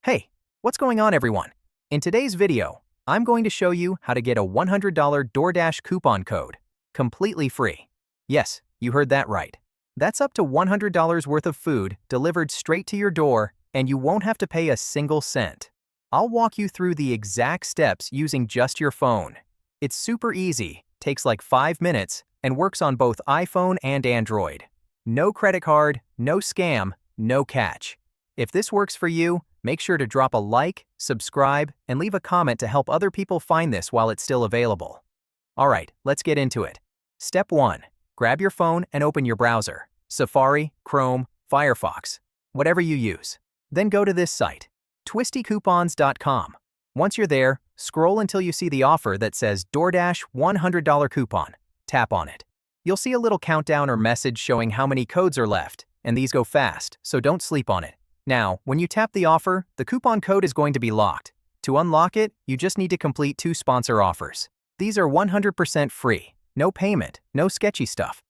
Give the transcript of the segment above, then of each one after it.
Hey, what's going on everyone? In today's video, I'm going to show you how to get a $100 DoorDash coupon code, completely free. Yes, you heard that right. That's up to $100 worth of food delivered straight to your door, and you won't have to pay a single cent. I'll walk you through the exact steps using just your phone. It's super easy, takes like 5 minutes, and works on both iPhone and Android. No credit card, no scam, no catch. If this works for you, make sure to drop a like, subscribe, and leave a comment to help other people find this while it's still available. Alright, let's get into it. Step 1. Grab your phone and open your browser. Safari, Chrome, Firefox, whatever you use. Then go to this site, twistycoupons.com. Once you're there, scroll until you see the offer that says DoorDash $100 coupon. Tap on it. You'll see a little countdown or message showing how many codes are left, and these go fast, so don't sleep on it. Now, when you tap the offer, the coupon code is going to be locked. To unlock it, you just need to complete 2 sponsor offers. These are 100% free, no payment, no sketchy stuff.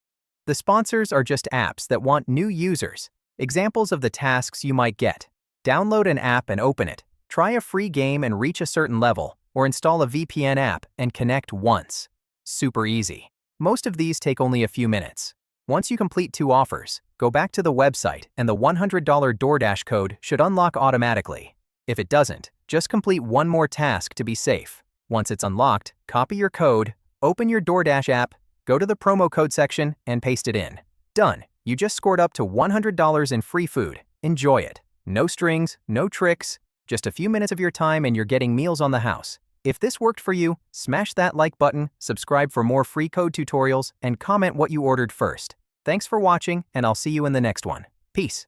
The sponsors are just apps that want new users. Examples of the tasks you might get: download an app and open it, try a free game and reach a certain level, or install a VPN app and connect once. Super easy. Most of these take only a few minutes. Once you complete 2 offers, go back to the website and the $100 DoorDash code should unlock automatically. If it doesn't, just complete one more task to be safe. Once it's unlocked, copy your code, open your DoorDash app, go to the promo code section, and paste it in. Done. You just scored up to $100 in free food. Enjoy it. No strings, no tricks, just a few minutes of your time and you're getting meals on the house. If this worked for you, smash that like button, subscribe for more free code tutorials, and comment what you ordered first. Thanks for watching, and I'll see you in the next one. Peace.